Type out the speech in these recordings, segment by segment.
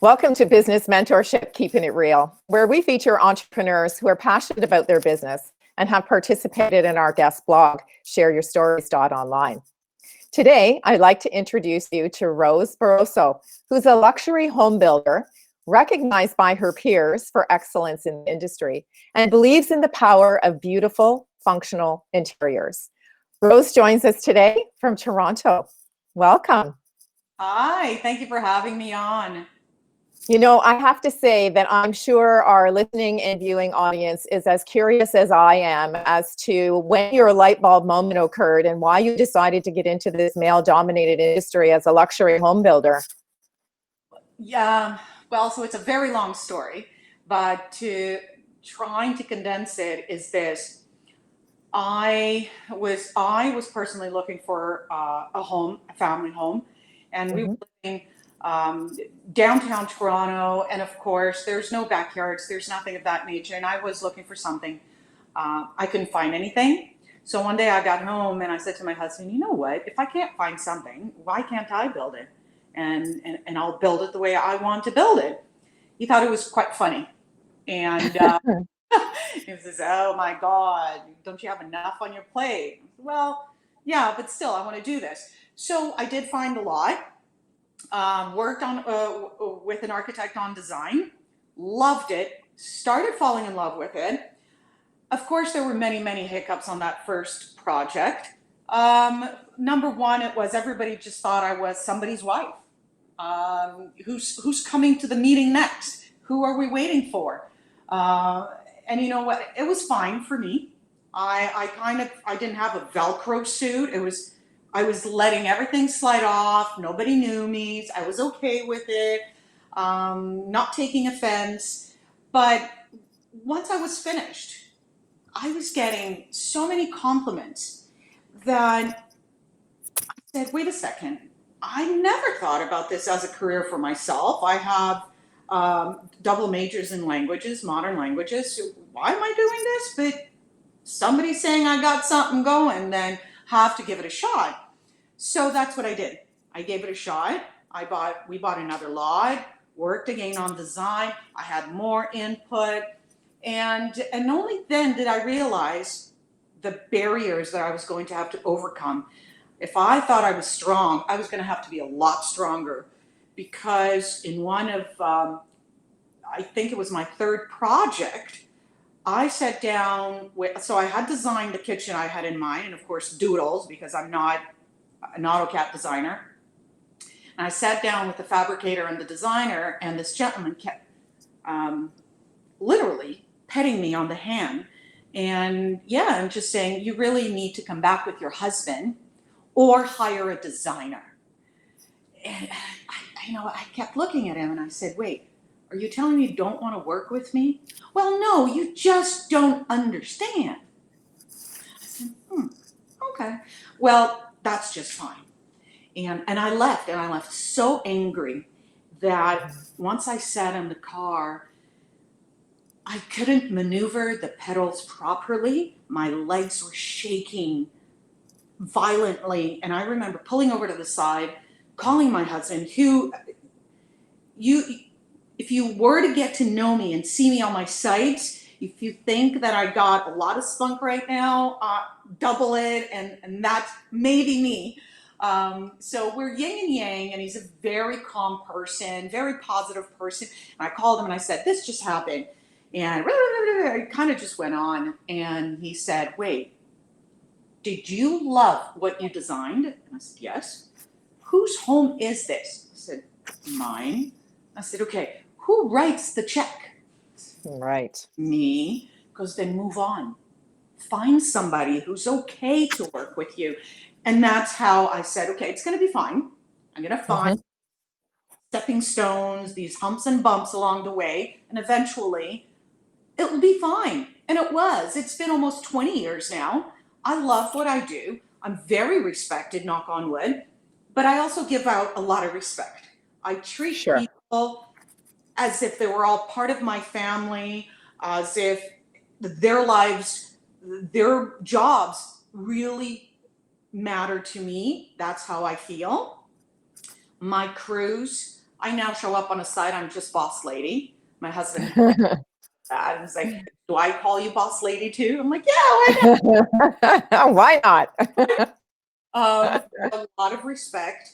Welcome to Business Mentorship, Keeping It Real, where we feature entrepreneurs who are passionate about their business and have participated in our guest blog, shareyourstories.online. Today, I'd like to introduce you to Rose Barroso, who's a luxury home builder recognized by her peers for excellence in the industry and believes in the power of beautiful, functional interiors. Rose joins us today from Toronto. Welcome. Hi, thank you for having me on. You know, I have to say that I'm sure our listening and viewing audience is as curious as I am as to when your light bulb moment occurred and why you decided to get into this male-dominated industry as a luxury home builder. Yeah, well, so it's a very long story, but trying to condense it is this. I was personally looking for a home, a family home, and we were living downtown Toronto, and of course, there's no backyards, there's nothing of that nature, and I was looking for something. I couldn't find anything. So one day I got home and I said to my husband, you know what, if I can't find something, why can't I build it? And I'll build it the way I want to build it. He thought it was quite funny. And he says, oh my God, don't you have enough on your plate? Well, yeah, but still, I want to do this. So I did find a lot, worked on with an architect on design, loved it, started falling in love with it. Of course, there were many, many hiccups on that first project. Number one, it was everybody just thought I was somebody's wife. Who's coming to the meeting next? Who are we waiting for? And you know what? It was fine for me. I didn't have a Velcro suit. I was letting everything slide off. Nobody knew me. I was okay with it. Not taking offense. But once I was finished, I was getting so many compliments that I said, wait a second, I never thought about this as a career for myself. I have double majors in languages, modern languages. Why am I doing this? But somebody's saying I got something going, then have to give it a shot. So that's what I did. I gave it a shot. We bought another lot, worked again on design. I had more input. And only then did I realize the barriers that I was going to have to overcome. If I thought I was strong, I was going to have to be a lot stronger, because in one of, I think it was my third project, I sat down so I had designed the kitchen I had in mind, and of course doodles, because I'm not an AutoCAD designer. And I sat down with the fabricator and the designer, and this gentleman kept literally petting me on the hand and just saying, you really need to come back with your husband or hire a designer. And I kept looking at him and I said, wait, are you telling me you don't want to work with me? Well, no, you just don't understand. I said, okay. Well, that's just fine. And I left so angry that once I sat in the car, I couldn't maneuver the pedals properly. My legs were shaking violently. And I remember pulling over to the side, calling my husband, who, if you were to get to know me and see me on my sites, if you think that I got a lot of spunk right now, double it, and that's maybe me. So we're yin and yang, and he's a very calm person, very positive person. And I called him and I said, this just happened. And it kind of just went on. And he said, wait, did you love what you designed? And I said, yes. Whose home is this? I said, mine. I said, okay, who writes the check? Right. Me. Because then move on. Find somebody who's okay to work with you. And that's how I said, okay, it's going to be fine. I'm going to find stepping stones, these humps and bumps along the way, and eventually it will be fine. And it was. It's been almost 20 years now. I love what I do. I'm very respected, knock on wood, but I also give out a lot of respect. I treat people as if they were all part of my family, as if their lives, their jobs really matter to me. That's how I feel. My crews, I now show up on a site, I'm just boss lady. My husband that and is like, do I call you boss lady too? I'm like, yeah, why Why not? a lot of respect.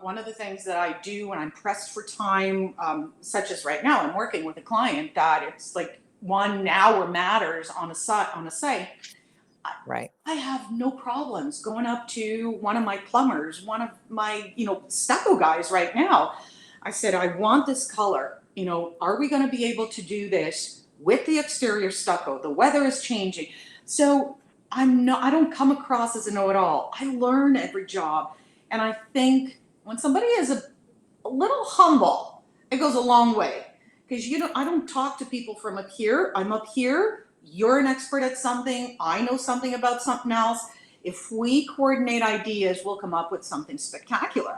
One of the things that I do when I'm pressed for time, such as right now, I'm working with a client that it's like 1 hour matters on a site. Right. I have no problems going up to one of my plumbers, one of my, stucco guys right now. I said, I want this color. Are we going to be able to do this with the exterior stucco? The weather is changing. So I don't come across as a know-it-all. I learn every job. And I think when somebody is a little humble, it goes a long way. Because I don't talk to people from up here. I'm up here. You're an expert at something. I know something about something else. If we coordinate ideas, we'll come up with something spectacular.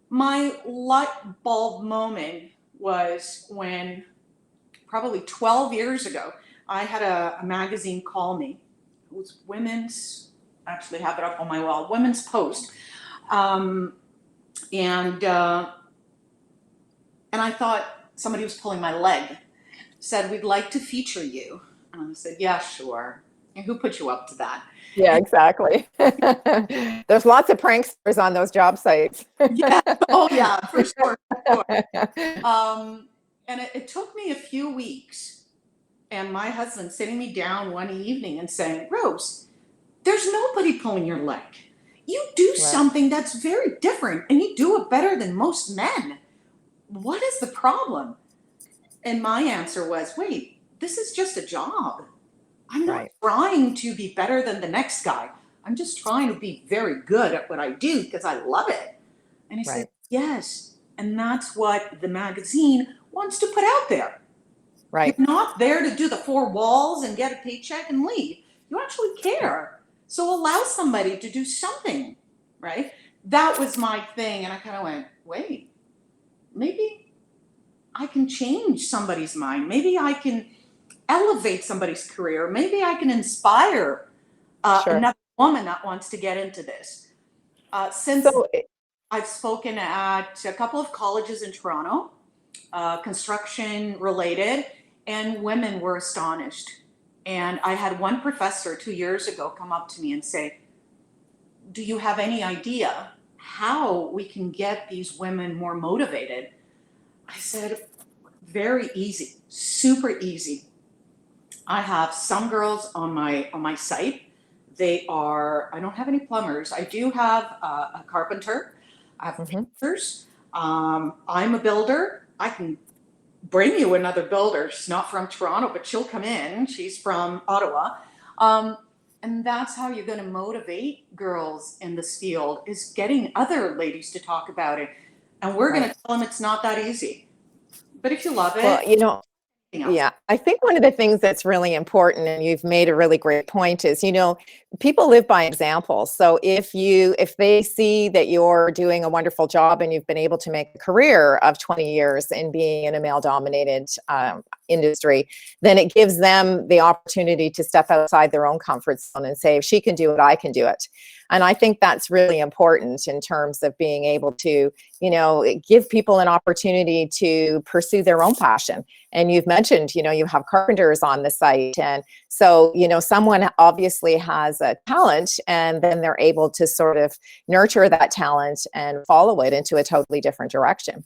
My light bulb moment was when, probably 12 years ago, I had a magazine call me. It was actually have it up on my wall, Women's Post. And I thought somebody was pulling my leg. Said, we'd like to feature you. And I said, yeah, sure. And who put you up to that? Yeah, exactly. There's lots of pranksters on those job sites. Yeah. Oh, yeah, for sure. For sure. And it took me a few weeks, and my husband sitting me down one evening and saying, Rose, there's nobody pulling your leg. You do something that's very different, and you do it better than most men. What is the problem? And my answer was, wait, this is just a job. I'm not trying to be better than the next guy. I'm just trying to be very good at what I do because I love it. And he said, yes. And that's what the magazine wants to put out there. Right. You're not there to do the four walls and get a paycheck and leave. You actually care. So allow somebody to do something, right? That was my thing. And I kind of went, wait, maybe I can change somebody's mind. Maybe I can elevate somebody's career. Maybe I can inspire another woman that wants to get into this. Since I've spoken at a couple of colleges in Toronto, construction related, and women were astonished. And I had one professor 2 years ago come up to me and say, do you have any idea how we can get these women more motivated? I said, very easy, super easy. I have some girls on my site. I don't have any plumbers. I do have a carpenter. I have painters. I'm a builder. I can bring you another builder. She's not from Toronto, but she'll come in. She's from Ottawa. And that's how you're going to motivate girls in this field, is getting other ladies to talk about it. And we're going to tell them it's not that easy. But if you love it, well, yeah, I think one of the things that's really important, and you've made a really great point, is, people live by example. So if they see that you're doing a wonderful job and you've been able to make a career of 20 years in being in a male-dominated industry, then it gives them the opportunity to step outside their own comfort zone and say, if she can do it, I can do it. And I think that's really important in terms of being able to, give people an opportunity to pursue their own passion. And you've mentioned, you have carpenters on the site. And so, someone obviously has a talent, and then they're able to sort of nurture that talent and follow it into a totally different direction.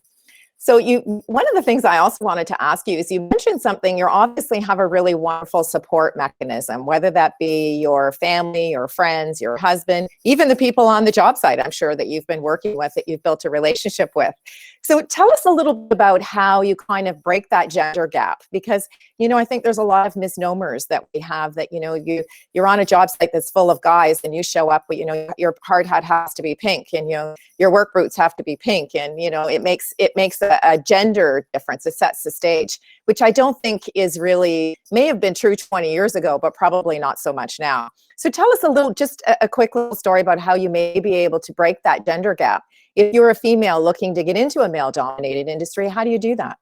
So one of the things I also wanted to ask you is, you mentioned something, you obviously have a really wonderful support mechanism, whether that be your family, your friends, your husband, even the people on the job site, I'm sure that you've been working with, that you've built a relationship with. So tell us a little bit about how you kind of break that gender gap, because, I think there's a lot of misnomers that we have, that, you're on a job site that's full of guys and you show up, but, your hard hat has to be pink, and, your work boots have to be pink. And, it makes a gender difference. It sets the stage, which I don't think may have been true 20 years ago, but probably not so much now. So tell us just a quick little story about how you may be able to break that gender gap. If you're a female looking to get into a male-dominated industry, how do you do that?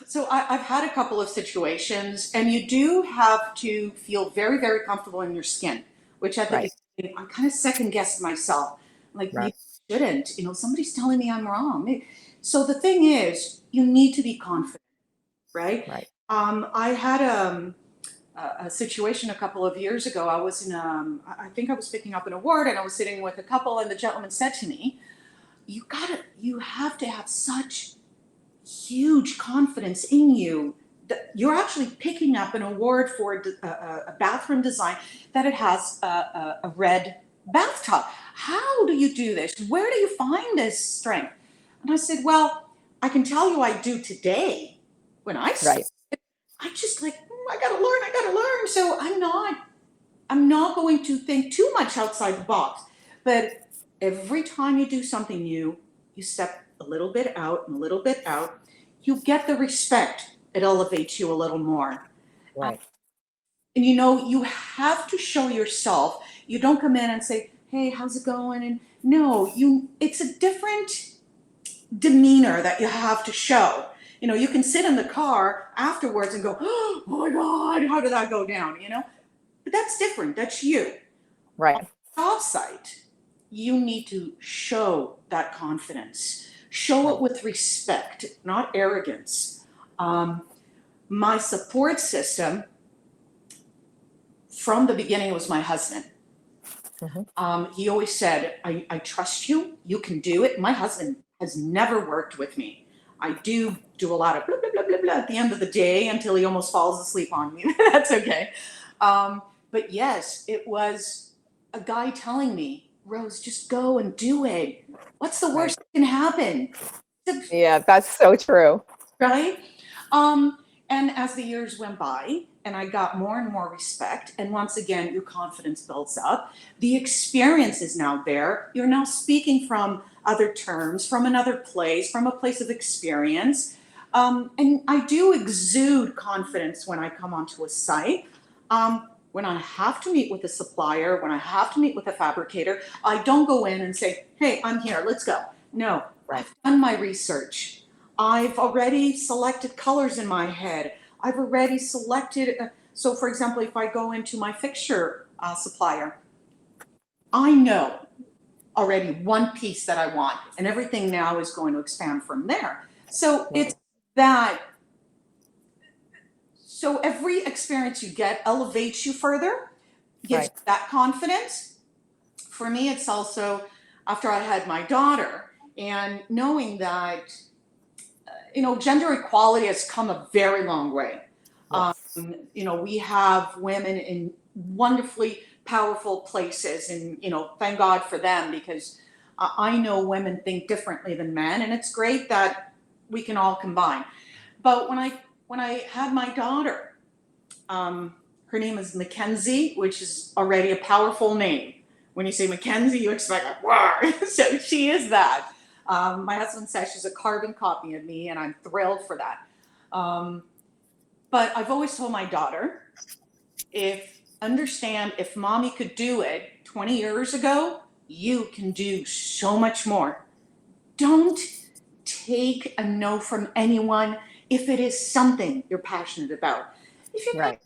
So I've had a couple of situations, and you do have to feel very, very comfortable in your skin, which I think I kind of second guessed myself. Like, you shouldn't. You know, somebody's telling me I'm wrong. So the thing is, you need to be confident, right? Right. I had a situation a couple of years ago. I was in, I think I was picking up an award, and I was sitting with a couple, and the gentleman said to me, you have to have such huge confidence in you that you're actually picking up an award for a bathroom design that it has a red bathtub. How do you do this? Where do you find this strength? And I said, well, I can tell you I do today. When I Right. I just like, I gotta learn, I gotta learn. So I'm not going to think too much outside the box. But every time you do something new, you step a little bit out and a little bit out, you get the respect. It elevates you a little more. Right. And you know, you have to show yourself. You don't come in and say, hey, how's it going? And no, it's a different demeanor that you have to show. You know, you can sit in the car afterwards and go, oh my God, how did that go down? You know, but that's different. That's you. On Right. the job site, you need to show that confidence. Show it with respect, not arrogance. My support system from the beginning was my husband. He always said, I trust you. You can do it. My husband has never worked with me. I do a lot of blah, blah, blah, blah, blah at the end of the day until he almost falls asleep on me. That's okay. But yes, it was a guy telling me, Rose, just go and do it. What's the worst that can happen? Yeah, that's so true. Right? And as the years went by, and I got more and more respect, and once again, your confidence builds up. The experience is now there. You're now speaking from other terms, from another place, from a place of experience. And I do exude confidence when I come onto a site. When I have to meet with a supplier, when I have to meet with a fabricator, I don't go in and say, hey, I'm here, let's go. No, I've done my research. I've already selected colors in my head. I've already selected, so for example, if I go into my fixture supplier, I know already one piece that I want, and everything now is going to expand from there. So it's that, so every experience you get elevates you further, gives you that confidence. For me, it's also after I had my daughter and knowing that you know, gender equality has come a very long way. You know, we have women in wonderfully powerful places, and you know, thank God for them, because I know women think differently than men, and it's great that we can all combine. But when I had my daughter, her name is Mackenzie, which is already a powerful name. When you say Mackenzie, you expect like, wow. So she is that. My husband says she's a carbon copy of me, and I'm thrilled for that. But I've always told my daughter, if mommy could do it 20 years ago, you can do so much more. Don't take a no from anyone if it is something you're passionate about. If you're not,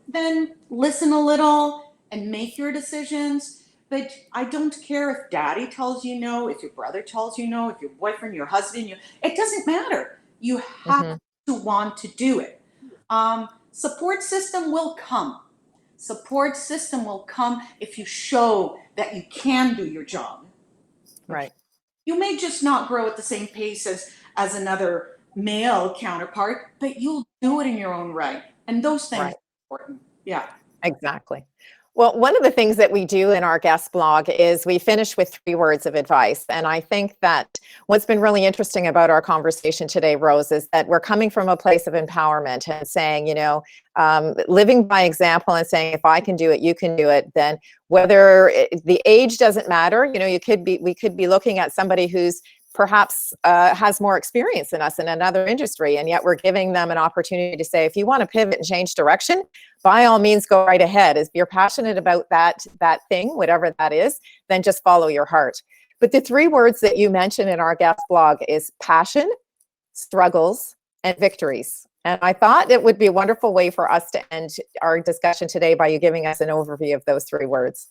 then listen a little and make your decisions. But I don't care if daddy tells you no, if your brother tells you no, if your boyfriend, your husband, it doesn't matter. You have to want to do it. Support system will come. Support system will come if you show that you can do your job. Right. You may just not grow at the same pace as another male counterpart, but you'll do it in your own right. And those things are important. Yeah. Exactly. Well, one of the things that we do in our guest blog is we finish with 3 words of advice. And I think that what's been really interesting about our conversation today, Rose, is that we're coming from a place of empowerment and saying, you know, living by example and saying, if I can do it, you can do it. Then whether the age doesn't matter, you know, we could be looking at somebody who's perhaps has more experience than us in another industry, and yet we're giving them an opportunity to say, if you want to pivot and change direction, by all means, go right ahead. If you're passionate about that thing, whatever that is, then just follow your heart. But the 3 words that you mentioned in our guest blog is passion, struggles, and victories. And I thought it would be a wonderful way for us to end our discussion today by you giving us an overview of those 3 words.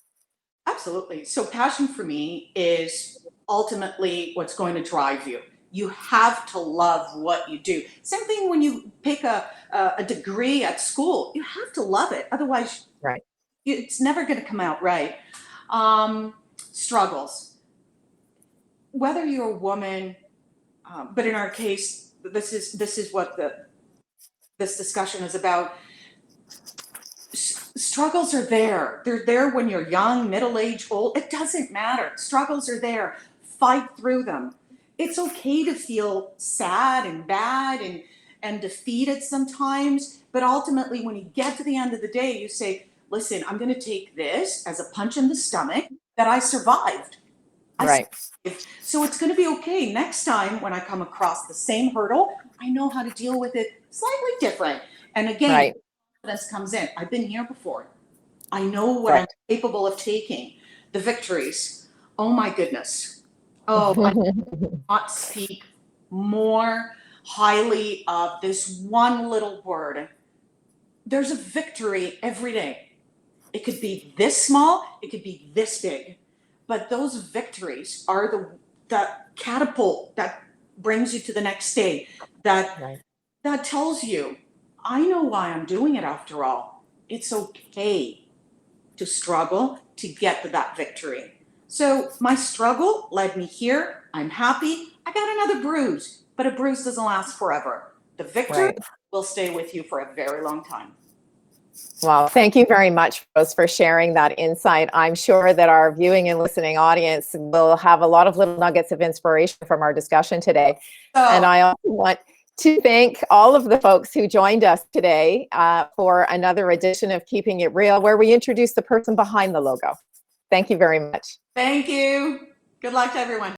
Absolutely. So passion for me is ultimately what's going to drive you. You have to love what you do. Same thing when you pick a degree at school. You have to love it. Otherwise, Right. it's never going to come out right. Struggles. Whether you're a woman, but in our case, this is what this discussion is about. Struggles are there. They're there when you're young, middle age, old. It doesn't matter. Struggles are there. Fight through them. It's okay to feel sad and bad and defeated sometimes, but ultimately when you get to the end of the day, you say, listen, I'm going to take this as a punch in the stomach that I survived. Right. So it's going to be okay. Next time when I come across the same hurdle, I know how to deal with it slightly different. And again, Right. confidence comes in. I've been here before. I know what I'm Right. capable of taking. The victories. Oh my goodness. Oh, I cannot speak more highly of this one little word. There's a victory every day. It could be this small, it could be this big. But those victories are the catapult that brings you to the next day. That Right. that tells you, I know why I'm doing it after all. It's okay to struggle to get to that victory. So my struggle led me here. I'm happy. I got another bruise, but a bruise doesn't last forever. The victory Right. will stay with you for a very long time. Well, thank you very much, Rose, for sharing that insight. I'm sure that our viewing and listening audience will have a lot of little nuggets of inspiration from our discussion today. And So I also want to thank all of the folks who joined us today for another edition of Keeping It Real, where we introduce the person behind the logo. Thank you very much. thank you. Good luck to everyone.